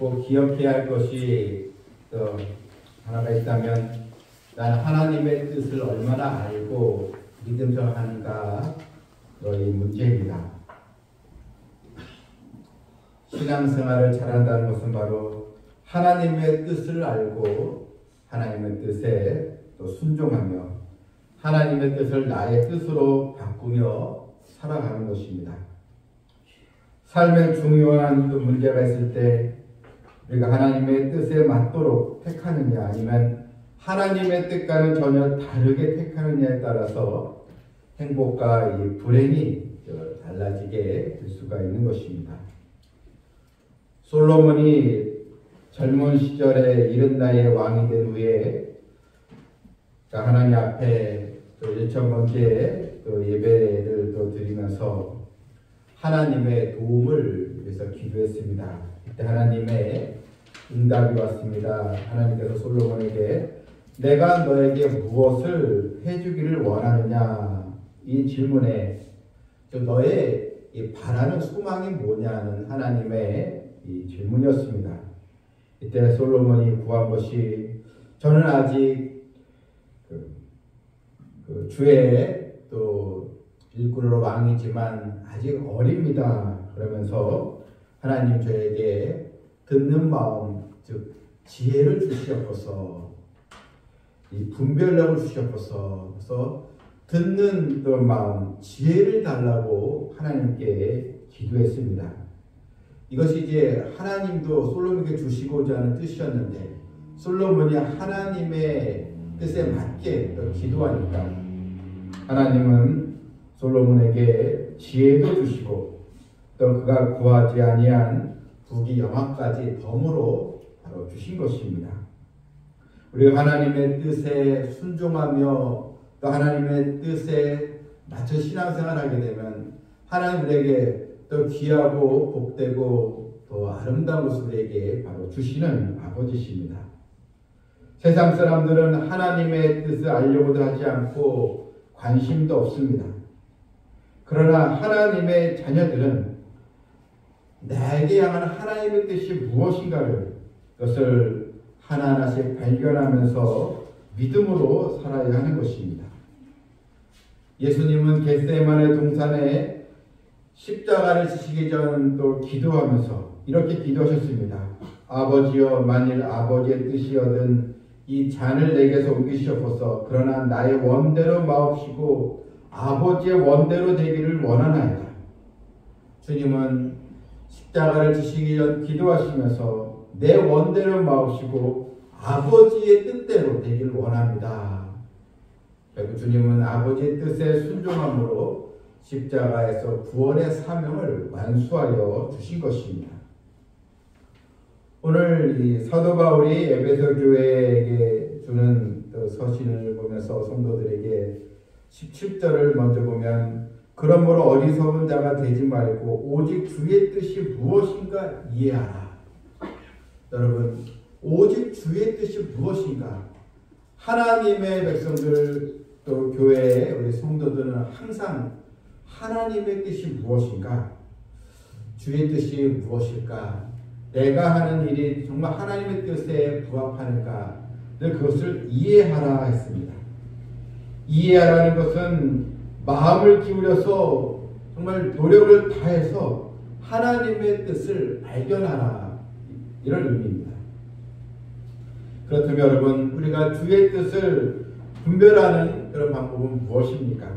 꼭 기억해야 할 것이 또 하나가 있다면 난 하나님의 뜻을 얼마나 알고 믿음직하는가 이 문제입니다. 신앙생활을 잘한다는 것은 바로 하나님의 뜻을 알고 하나님의 뜻에 또 순종하며 하나님의 뜻을 나의 뜻으로 바꾸며 살아가는 것입니다. 삶에 중요한 또 문제가 있을 때 우리가 하나님의 뜻에 맞도록 택하느냐 아니면 하나님의 뜻과는 전혀 다르게 택하느냐에 따라서 행복과 이 불행이 달라지게 될 수가 있는 것입니다. 솔로몬이 젊은 시절에 이른 나이에 왕이 된 후에 하나님 앞에 또 1,000번째 또 예배를 또 드리면서 하나님의 도움을 위해서 기도했습니다. 그때 하나님의 응답이 왔습니다. 하나님께서 솔로몬에게 내가 너에게 무엇을 해주기를 원하느냐 이 질문에 너의 이 바라는 소망이 뭐냐는 하나님의 이 질문이었습니다. 이때 솔로몬이 구한 것이 저는 아직 주의 또 일꾼으로 왕이지만 아직 어립니다. 그러면서 하나님 저에게 듣는 마음 즉 지혜를 주시옵소서 이 분별력을 주시옵소서 그래서 듣는 그 마음 지혜를 달라고 하나님께 기도했습니다. 이것이 이제 하나님도 솔로몬에게 주시고자 하는 뜻이었는데 솔로몬이 하나님의 뜻에 맞게 또 기도하니까 하나님은 솔로몬에게 지혜도 주시고 또 그가 구하지 아니한 부귀 영화까지 덤으로 바로 주신 것입니다. 우리가 하나님의 뜻에 순종하며 또 하나님의 뜻에 맞춰 신앙생활하게 되면 하나님 우리에게 또 귀하고 복되고 또 아름다운 것을 우리에게 바로 주시는 아버지십니다. 세상 사람들은 하나님의 뜻을 알려고도 하지 않고 관심도 없습니다. 그러나 하나님의 자녀들은 나에게 향한 하나님의 뜻이 무엇인가를 그것을 하나하나씩 발견하면서 믿음으로 살아야 하는 것입니다. 예수님은 겟세마네 동산에 십자가를 지시기 전 또 기도하면서 이렇게 기도하셨습니다. 아버지여 만일 아버지의 뜻이거든 이 잔을 내게서 옮기시옵소서. 그러나 나의 원대로 마옵시고 아버지의 원대로 되기를 원하나이다. 주님은 십자가를 지시기 전 기도하시면서 내 원대로 마옵시고 아버지의 뜻대로 되기를 원합니다. 그리고 주님은 아버지의 뜻에 순종함으로 십자가에서 구원의 사명을 완수하여 주신 것입니다. 오늘 이 사도 바울이 에베소 교회에게 주는 서신을 보면서 성도들에게 17절을 먼저 보면 그러므로 어리석은 자가 되지 말고 오직 주의 뜻이 무엇인가 이해하라. 여러분 오직 주의 뜻이 무엇인가 하나님의 백성들 또 교회의 우리 성도들은 항상 하나님의 뜻이 무엇인가 주의 뜻이 무엇일까 내가 하는 일이 정말 하나님의 뜻에 부합하는가 늘 그것을 이해하라 했습니다. 이해하라는 것은 마음을 기울여서 정말 노력을 다해서 하나님의 뜻을 발견하라 이런 의미입니다. 그렇다면 여러분 우리가 주의 뜻을 분별하는 그런 방법은 무엇입니까?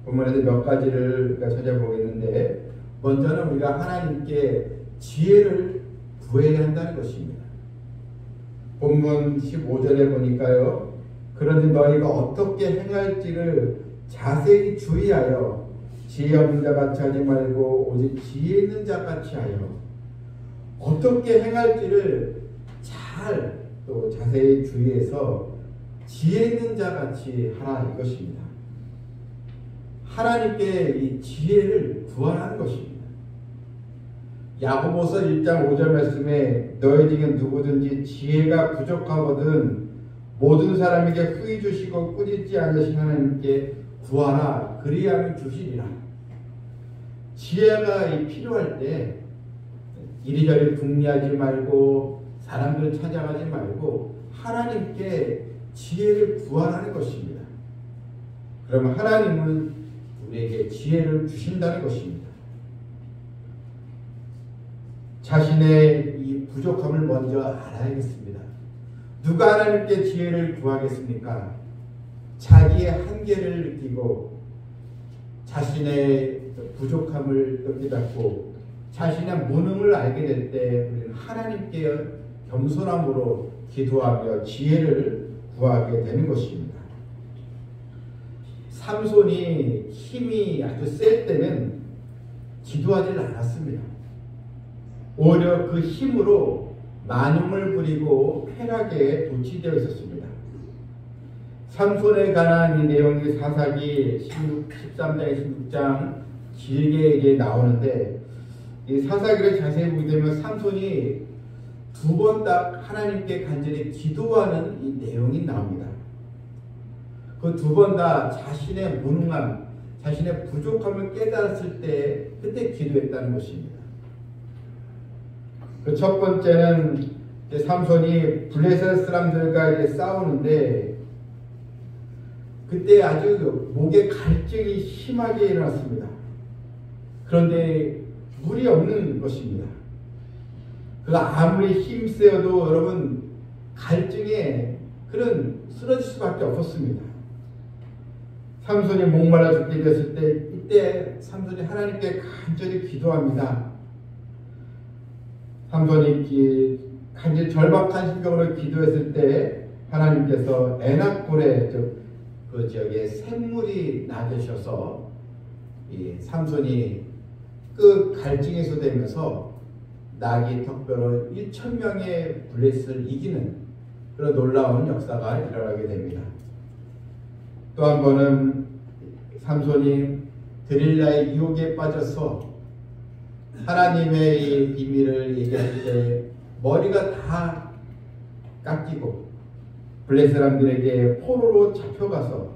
본문에서 몇 가지를 찾아보겠는데 먼저는 우리가 하나님께 지혜를 구해야 한다는 것입니다. 본문 15절에 보니까요. 그런데 너희가 어떻게 행할지를 자세히 주의하여 지혜 없는 자같이 하지 말고 오직 지혜 있는 자같이 하여 어떻게 행할지를 잘 또 자세히 주의해서 지혜 있는 자같이 하라 이것입니다. 하나님께 이 지혜를 구하라는 것입니다. 야고보서 1장 5절 말씀에 너희 중에 누구든지 지혜가 부족하거든 모든 사람에게 후히 주시고 꾸짖지 않으신 하나님께 구하라 그리하면 주시리라. 지혜가 필요할 때 이리저리 궁리하지 말고 사람들 찾아가지 말고 하나님께 지혜를 구하라는 것입니다. 그러면 하나님은 우리에게 지혜를 주신다는 것입니다. 자신의 이 부족함을 먼저 알아야겠습니다. 누가 하나님께 지혜를 구하겠습니까? 자기의 한계를 느끼고 자신의 부족함을 깨닫고 자신의 무능을 알게 될 때 우리는 하나님께 겸손함으로 기도하며 지혜를 구하게 되는 것입니다. 삼손이 힘이 아주 셀 때는 기도하지 않았습니다. 오히려 그 힘으로 만용을 부리고 쾌락에 도취되어 있었습니다. 삼손에 관한 이 내용이 사사기 13장, 16장 길게 나오는데 이 사사기를 자세히 보게 되면 삼손이 두 번 다 하나님께 간절히 기도하는 이 내용이 나옵니다. 그 두 번 다 자신의 무능함, 자신의 부족함을 깨달았을 때 그때 기도했다는 것입니다. 그 첫 번째는 삼손이 블레셋 사람들과 이제 싸우는데 그때 아주 목에 갈증이 심하게 일어났습니다. 그런데 물이 없는 것입니다. 그 아무리 힘세어도 여러분 갈증에 그런 쓰러질 수밖에 없었습니다. 삼손이 목말라 죽게 됐을 때 이때 삼손이 하나님께 간절히 기도합니다. 삼손이 간절히 절박한 심경으로 기도했을 때 하나님께서 에낙골에 그 지역에 샘물이 나되셔서 이 삼손이 그 갈증에서 되면서 나귀 턱뼈로 1,000명의 블레셋을 이기는 그런 놀라운 역사가 일어나게 됩니다. 또 한 번은 삼손이 드릴라의 유혹에 빠져서 하나님의 이 비밀을 얘기할 때 머리가 다 깎이고 블레셋 사람들에게 포로로 잡혀가서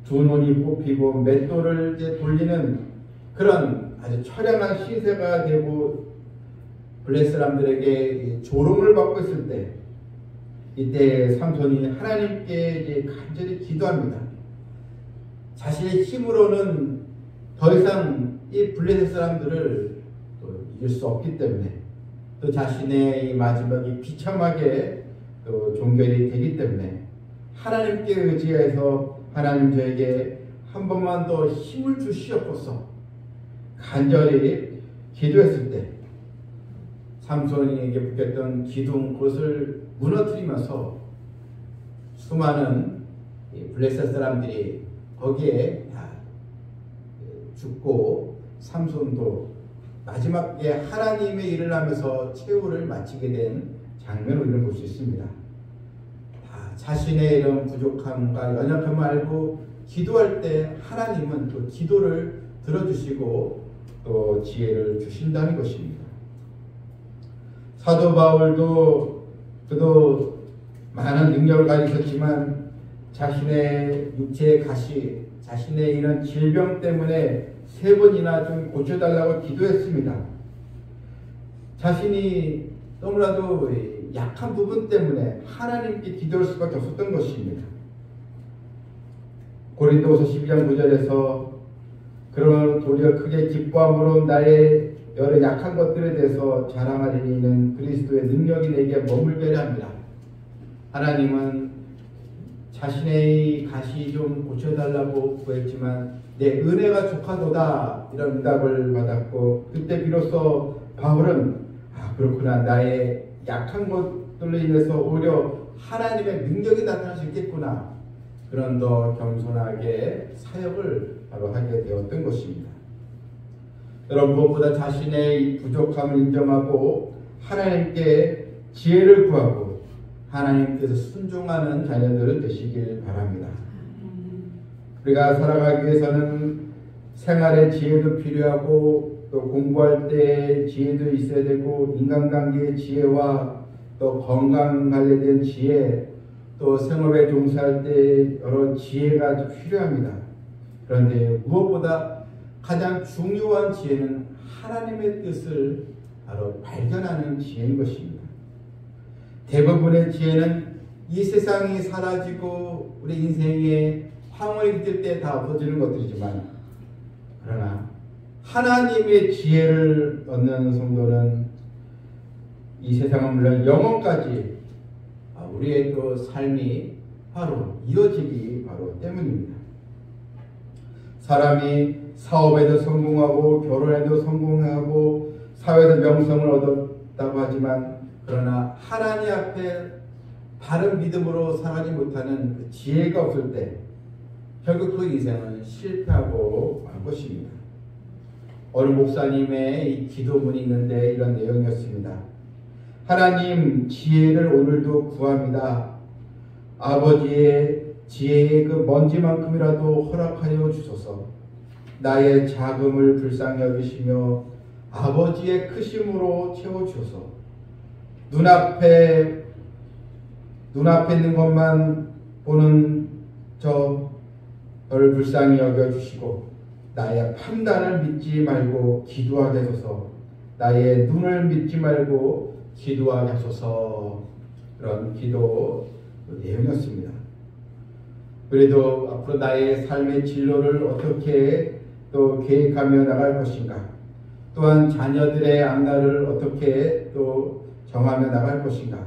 두 눈이 뽑히고 맷돌을 이제 돌리는 그런 아주 처량한 시세가 되고 블레셋 사람들에게 조롱을 받고 있을 때 이때 삼손이 하나님께 이제 간절히 기도합니다. 자신의 힘으로는 더 이상 이 블레셋 사람들을 또 이길 수 없기 때문에 또 자신의 이 마지막이 비참하게 또 종결이 되기 때문에 하나님께 의지해서 하나님 저에게 한 번만 더 힘을 주시옵소서 간절히 기도했을 때 삼손에게 붙였던 기둥 그것을 무너뜨리면서 수많은 블레셋 사람들이 거기에 다 죽고 삼손도 마지막에 하나님의 일을 하면서 최후를 마치게 된 장면을 우리는 볼 수 있습니다. 자신의 이런 부족함과 연약함을 알고 기도할 때 하나님은 또 기도를 들어주시고 또 지혜를 주신다는 것입니다. 사도 바울도 그도 많은 능력을 가지고 있었지만 자신의 육체의 가시, 자신의 이런 질병 때문에 3번이나 좀 고쳐달라고 기도했습니다. 자신이 너무나도 약한 부분 때문에 하나님께 기도할 수밖에 없었던 것입니다. 고린도후서 12장 9절에서 그러면 도리어 크게 기뻐함으로 나의 여러 약한 것들에 대해서 자랑하리니는 그리스도의 능력이 내게 머물게 합니다. 하나님은 자신의 가시 좀 고쳐달라고 구했지만 내 은혜가 족하도다 이런 응답을 받았고 그때 비로소 바울은 그렇구나 나의 약한 것들로 인해서 오히려 하나님의 능력이 나타날 수 있겠구나 그런 더 겸손하게 사역을 바로 하게 되었던 것입니다. 여러분 무엇보다 자신의 부족함을 인정하고 하나님께 지혜를 구하고 하나님께서 순종하는 자녀들 되시길 바랍니다. 우리가 살아가기 위해서는 생활의 지혜도 필요하고 또 공부할 때 지혜도 있어야 되고 인간관계의 지혜와 또 건강 관련된 지혜 또 생업에 종사할 때 여러 지혜가 필요합니다. 그런데 무엇보다 가장 중요한 지혜는 하나님의 뜻을 바로 발견하는 지혜인 것입니다. 대부분의 지혜는 이 세상이 사라지고 우리 인생에 황홀이 깃들 때 다 없어지는 것들이지만, 그러나 하나님의 지혜를 얻는 성도는 이 세상은 물론 영원까지 우리의 또 삶이 바로 이어지기 바로 때문입니다. 사람이 사업에도 성공하고 결혼에도 성공하고 사회에서 명성을 얻었다고 하지만, 그러나 하나님 앞에 바른 믿음으로 살아가지 못하는 그 지혜가 없을 때 결국 그 인생은 실패하고 말 것입니다. 어느 목사님의 이 기도문이 있는데 이런 내용이었습니다. 하나님, 지혜를 오늘도 구합니다. 아버지의 지혜의 그 먼지만큼이라도 허락하여 주소서. 나의 자금을 불쌍히 여기시며 아버지의 크심으로 채워주소서. 눈앞에 있는 것만 보는 저를 불쌍히 여겨주시고 나의 판단을 믿지 말고 기도하게 하소서. 나의 눈을 믿지 말고 기도하게 하소서. 그런 기도 내용이었습니다. 그래도 앞으로 나의 삶의 진로를 어떻게 또 계획하며 나갈 것인가, 또한 자녀들의 앞날을 어떻게 또 정하며 나갈 것인가,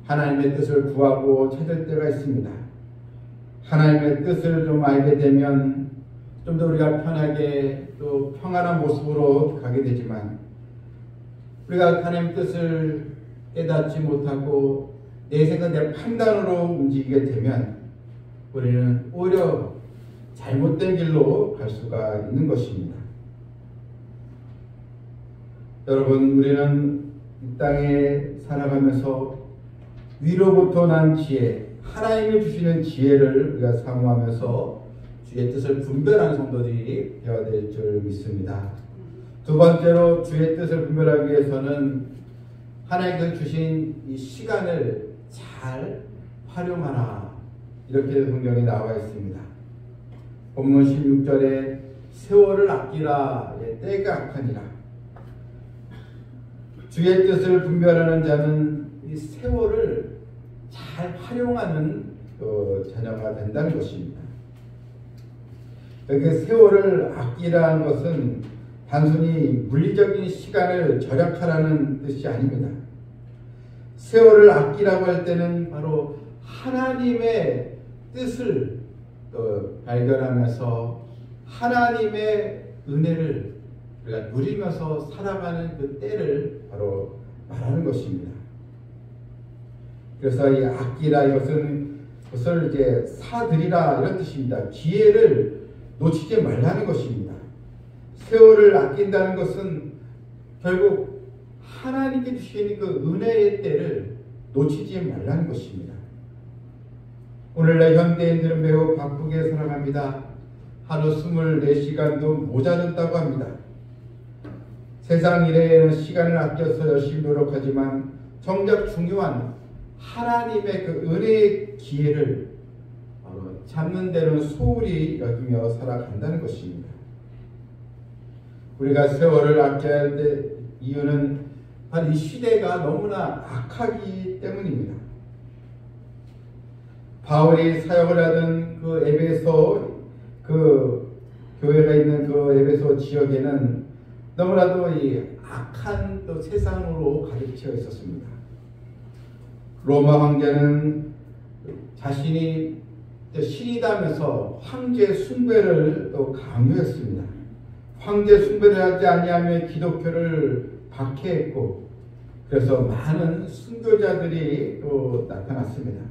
하나님의 뜻을 구하고 찾을 때가 있습니다. 하나님의 뜻을 좀 알게 되면 좀 더 우리가 편하게 또 평안한 모습으로 가게 되지만, 우리가 하나님의 뜻을 깨닫지 못하고 내 생각, 내 판단으로 움직이게 되면 우리는 오히려 잘못된 길로 갈 수가 있는 것입니다. 여러분, 우리는 이 땅에 살아가면서 위로부터 난 지혜, 하나님이 주시는 지혜를 우리가 사모하면서 주의 뜻을 분별하는 성도들이 되어야 될 줄 믿습니다. 두 번째로, 주의 뜻을 분별하기 위해서는 하나님께서 주신 이 시간을 잘 활용하라, 이렇게 성경에 나와 있습니다. 본문 16절에 세월을 아끼라, 때가 악하니라. 주의 뜻을 분별하는 자는 이 세월을 잘 활용하는 자녀가 된다는 것입니다. 여기 세월을 아끼라는 것은 단순히 물리적인 시간을 절약하라는 뜻이 아닙니다. 세월을 아끼라고 할 때는 바로 하나님의 뜻을 발견하면서 하나님의 은혜를 우리가 누리면서 살아가는 그 때를 바로 말하는 것입니다. 그래서 이 아끼라, 이것은 그것을 이제 사들이라, 이런 뜻입니다. 기회를 놓치지 말라는 것입니다. 세월을 아낀다는 것은 결국 하나님께 주시는 그 은혜의 때를 놓치지 말라는 것입니다. 오늘날 현대인들은 매우 바쁘게 살아갑니다. 하루 24시간도 모자른다고 합니다. 세상 일에는 시간을 아껴서 열심히 노력하지만 정작 중요한 하나님의 그 은혜의 기회를 잡는 데는 소홀히 여기며 살아간다는 것입니다. 우리가 세월을 아껴야 할 때 이유는 바로 이 시대가 너무나 악하기 때문입니다. 바울이 사역을 하던 그 에베소, 그 교회가 있는 그 에베소 지역에는 너무나도 이 악한 또 세상으로 가득 채워 있었습니다. 로마 황제는 자신이 신이다면서 황제 숭배를 또 강요했습니다. 황제 숭배를 하지 아니하며 기독교를 박해했고, 그래서 많은 순교자들이 또 나타났습니다.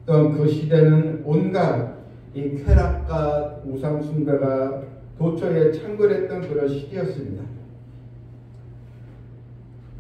또 그 시대는 온갖 이 쾌락과 우상 숭배가 도처에 창궐했던 그런 시대였습니다.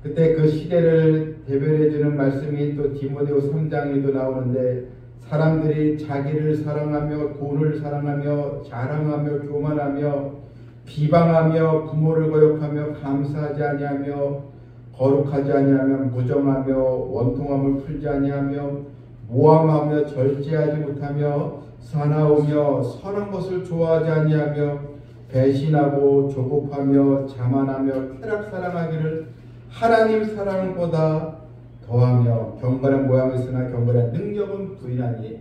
그때 그 시대를 대변해주는 말씀이 또 디모데후 3장에도 나오는데, 사람들이 자기를 사랑하며 돈을 사랑하며 자랑하며 교만하며 비방하며 부모를 거역하며 감사하지 아니하며 거룩하지 아니하며 무정하며 원통함을 풀지 아니하며 모함하며 절제하지 못하며 사나우며 선한 것을 좋아하지 아니하며 배신하고 조급하며 자만하며 쾌락 사랑하기를 하나님 사랑보다 더하며 경건한 모양을 쓰나 경건한 능력은 부인하니,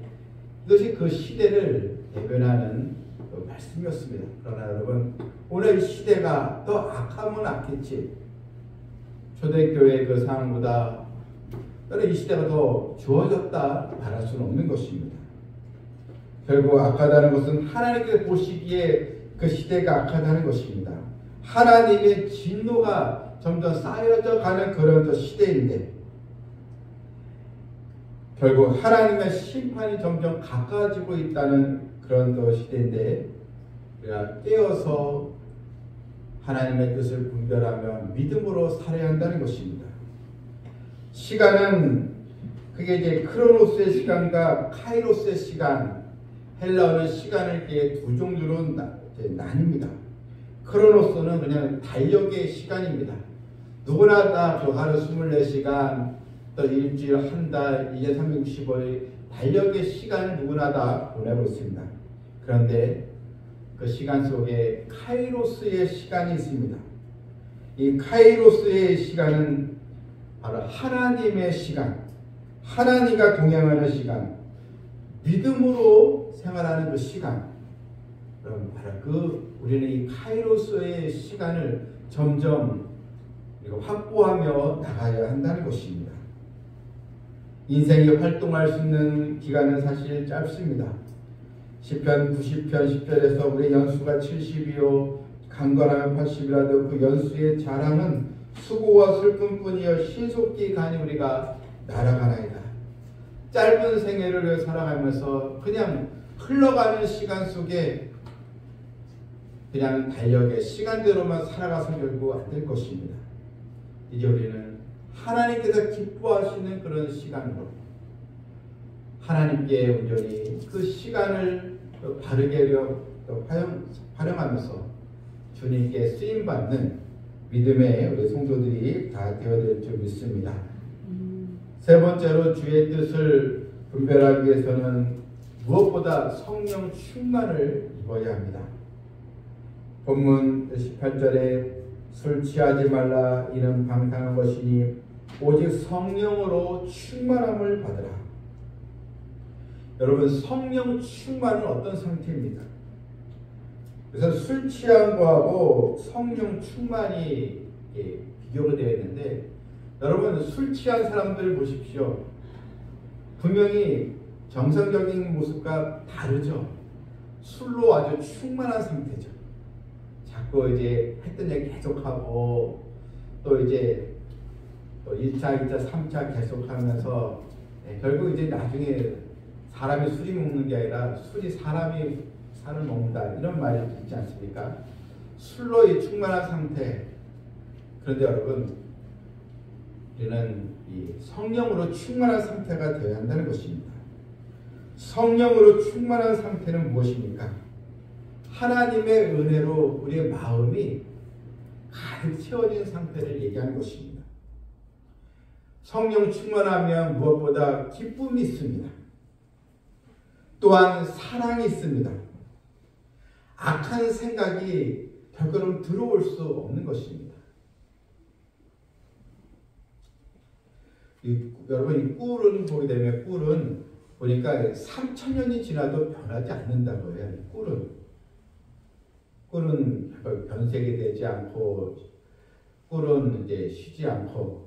이것이 그 시대를 대변하는 그 말씀이었습니다. 그러나 여러분, 오늘 시대가 더 악하면 악했지 초대교회의 그 상황보다 이 시대가 더 좋아졌다 말할 수는 없는 것입니다. 결국 악하다는 것은 하나님께서 보시기에 그 시대가 악하다는 것입니다. 하나님의 진노가 점점 쌓여져 가는 그런 시대인데, 결국 하나님의 심판이 점점 가까워지고 있다는 그런 시대인데, 우리가 깨어서 하나님의 뜻을 분별하며 믿음으로 살아야 한다는 것입니다. 시간은 그게 이제 크로노스의 시간과 카이로스의 시간, 헬라어는 시간을 이렇게 두 종류로 나뉩니다. 크로노스는 그냥 달력의 시간입니다. 누구나 다 그 하루 24시간, 또 일주일, 한 달, 1년 365일 달력의 시간을 누구나 다 보내고 있습니다. 그런데 그 시간 속에 카이로스의 시간이 있습니다. 이 카이로스의 시간은 바로 하나님의 시간, 하나님과 동행하는 시간, 믿음으로 생활하는 그 시간. 여러분, 바로 우리는 이 카이로스의 시간을 점점 확보하며 나가야 한다는 것입니다. 인생이 활동할 수 있는 기간은 사실 짧습니다. 시편 90편 10절에서 우리 연수가 70이요 강건하면 80이라도 그 연수의 자랑은 수고와 슬픔뿐이여 신속히 가니 우리가 날아가나이다. 짧은 생애를 살아가면서 그냥 흘러가는 시간 속에 그냥 달력의 시간대로만 살아가서 결국 안 될 것입니다. 이제 우리는 하나님께서 기뻐하시는 그런 시간으로 하나님께 온전히 그 시간을 바르게 활용하면서 주님께 쓰임받는 믿음의 우리 성도들이 다 되어야 될 줄 믿습니다. 세 번째로 주의 뜻을 분별하기 위해서는 무엇보다 성령 충만을 입어야 합니다. 본문 18절에 술 취하지 말라 이는 방탕한 것이니 오직 성령으로 충만함을 받으라. 여러분, 성령 충만은 어떤 상태입니까? 그래서 술 취한 거하고 성령 충만이 비교가 되어 있는데, 여러분 술 취한 사람들 보십시오. 분명히 정상적인 모습과 다르죠. 술로 아주 충만한 상태죠. 자꾸 이제 했던 얘기 계속하고 또 이제 1차, 2차, 3차 계속하면서 결국 이제 나중에 사람이 술이 먹는 게 아니라 술이 사람이 살을 먹는다, 이런 말이 있지 않습니까? 술로 이 충만한 상태. 그런데 여러분, 우리는 이 성령으로 충만한 상태가 되어야 한다는 것입니다. 성령으로 충만한 상태는 무엇입니까? 하나님의 은혜로 우리의 마음이 가득 채워진 상태를 얘기하는 것입니다. 성령 충만하면 무엇보다 기쁨이 있습니다. 또한 사랑이 있습니다. 악한 생각이 결국은 들어올 수 없는 것입니다. 여러분, 이 꿀은 보게 되면 꿀은 보니까 3000년이 지나도 변하지 않는다고 해요. 꿀은 변색이 되지 않고, 꿀은 이제 쉬지 않고,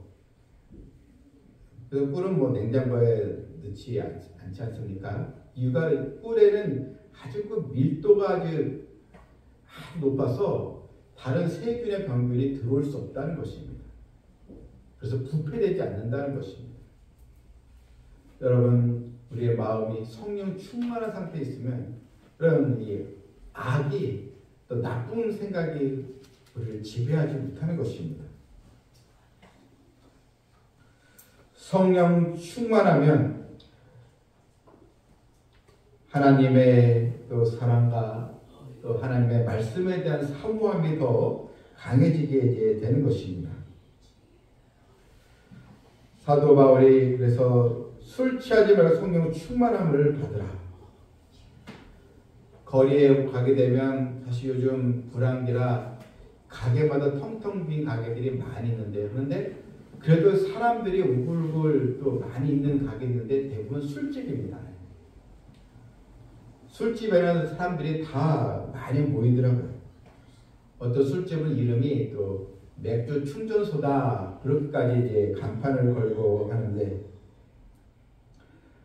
그래서 꿀은 뭐 냉장고에 넣지 않지 않습니까? 이유가 꿀에는 아주 그 밀도가 아주 높아서 다른 세균의 병균이 들어올 수 없다는 것입니다. 그래서 부패되지 않는다는 것입니다. 여러분, 우리의 마음이 성령 충만한 상태에 있으면 그런 이 악이 또 나쁜 생각이 우리를 지배하지 못하는 것입니다. 성령 충만하면 하나님의 또 사랑과 또 하나님의 말씀에 대한 사모함이 더 강해지게 되는 것입니다. 사도 바울이 그래서 술 취하지 말고 성령 충만함을 받으라. 거리에 가게 되면 사실 요즘 불황기라 가게마다 텅텅 빈 가게들이 많이 있는데, 그런데 그래도 사람들이 우글우글 또 많이 있는 가게 있는데 대부분 술집입니다. 술집에는 사람들이 다 많이 모이더라고요. 어떤 술집은 이름이 또 맥주 충전소다 그렇게까지 이제 간판을 걸고 하는데,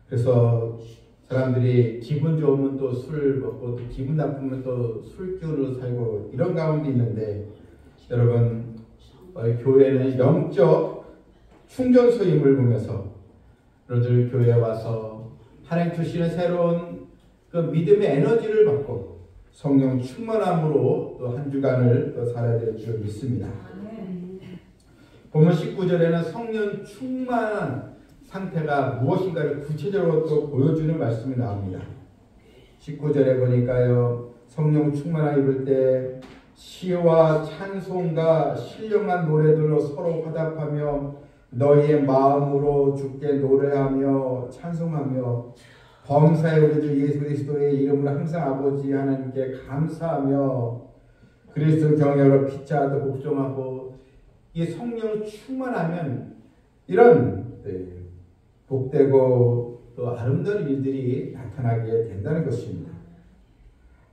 그래서 사람들이 기분 좋으면 또 술 먹고 또 기분 나쁘면 또 술기운으로 살고 이런 가운데 있는데, 여러분 교회는 영적 충전소임을 보면서 여러분들 교회에 와서 하나님 주시는 새로운 그 믿음의 에너지를 받고 성령 충만함으로 또 한 주간을 또 살아야 될 줄 믿습니다. 보면 19절에는 성령 충만한 상태가 무엇인가를 구체적으로 또 보여주는 말씀이 나옵니다. 19절에 보니까요, 성령 충만함 입을 때 시와 찬송과 신령한 노래들로 서로 화답하며 너희의 마음으로 주께 노래하며 찬송하며 범사의 우리 주 예수 그리스도의 이름으로 항상 아버지 하나님께 감사하며 그리스도 경외로 피차도 복종하고, 이 성령 충만하면 이런 복되고 또 아름다운 일들이 나타나게 된다는 것입니다.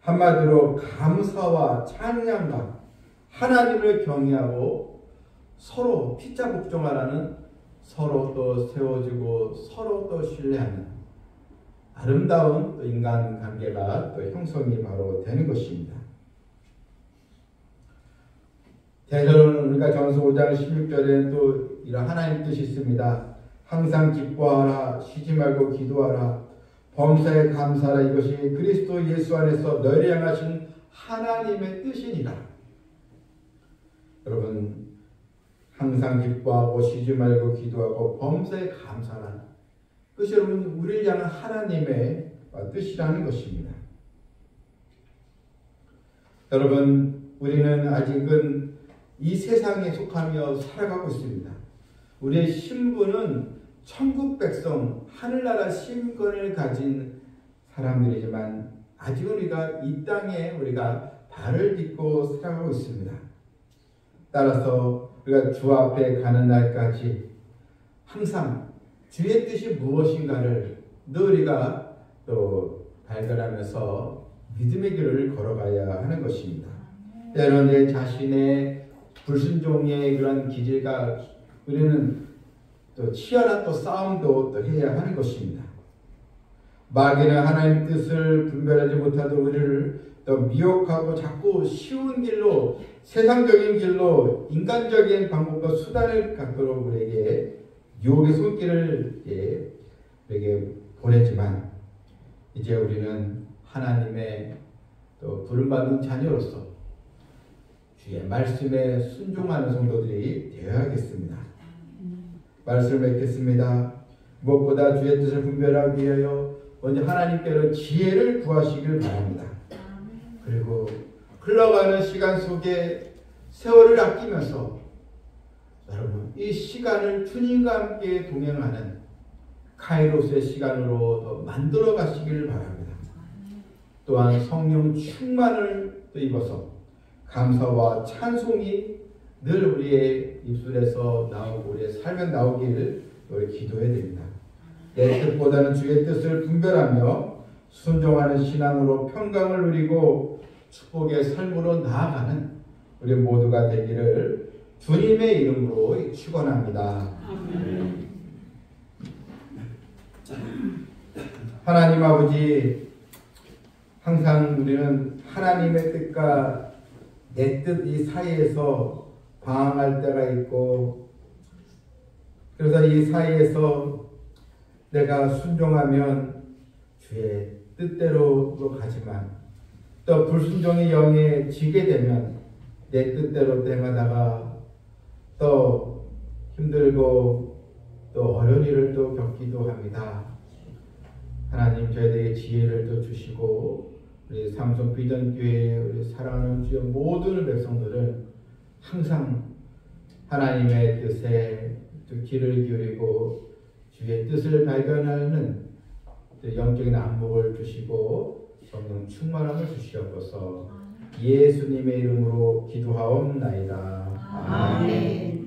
한마디로 감사와 찬양과 하나님을 경외하고 서로 피차 복종하라는, 서로 또 세워지고 서로 또 신뢰하는 아름다운 또 인간관계가 또 형성이 바로 되는 것입니다. 데살로니가 전서 5장 16절에는 또 이런 하나님 뜻이 있습니다. 항상 기뻐하라, 쉬지 말고 기도하라, 범사에 감사하라, 이것이 그리스도 예수 안에서 너희를 향하신 하나님의 뜻이니라. 여러분, 항상 기뻐하고 쉬지 말고 기도하고 범사에 감사하라, 그것이 여러분 우리를 향한 하나님의 뜻이라는 것입니다. 여러분, 우리는 아직은 이 세상에 속하며 살아가고 있습니다. 우리의 신분은 천국 백성, 하늘나라 시민권을 가진 사람들이지만 아직은 우리가 이 땅에 우리가 발을 딛고 살아가고 있습니다. 따라서 우리가 주 앞에 가는 날까지 항상 주의 뜻이 무엇인가를 늘 우리가 또 발견하면서 믿음의 길을 걸어가야 하는 것입니다. 때로는 내 자신의 불순종의 그런 기질과 우리는 또 치열한 또 싸움도 또 해야 하는 것입니다. 마귀는 하나님 뜻을 분별하지 못하도록 우리를 또 미혹하고 자꾸 쉬운 길로, 세상적인 길로, 인간적인 방법과 수단을 갖도록 우리에게 유혹의 손길을 우리에게 보내지만, 이제 우리는 하나님의 또 부름받은 자녀로서 주의 말씀에 순종하는 성도들이 되어야겠습니다. 말씀을 맺겠습니다. 무엇보다 주의 뜻을 분별하기 위하여 먼저 하나님께로 지혜를 구하시길 바랍니다. 그리고 흘러가는 시간 속에 세월을 아끼면서 여러분, 이 시간을 주님과 함께 동행하는 카이로스의 시간으로 더 만들어 가시기를 바랍니다. 또한 성령 충만을 또 입어서 감사와 찬송이 늘 우리의 입술에서 나오고 우리의 삶에 나오기를 우리 기도해야 됩니다. 내 뜻보다는 주의 뜻을 분별하며 순종하는 신앙으로 평강을 누리고 축복의 삶으로 나아가는 우리 모두가 되기를 주님의 이름으로 축원합니다. 하나님 아버지, 항상 우리는 하나님의 뜻과 내 뜻 이 사이에서 방황할 때가 있고, 그래서 이 사이에서 내가 순종하면 주의 뜻대로 가지만 또 불순종의 영에 지게 되면 내 뜻대로 행하다가 또 힘들고 또 어려운 일을 또 겪기도 합니다. 하나님, 저희에게 지혜를 또 주시고 우리 삼성 비전교회 우리 사랑하는 주의 모든 백성들은 항상 하나님의 뜻에 귀를 기울이고 주의 뜻을 발견하는 영적인 안목을 주시고 성령 충만함을 주시옵소서. 예수님의 이름으로 기도하옵나이다. 아멘.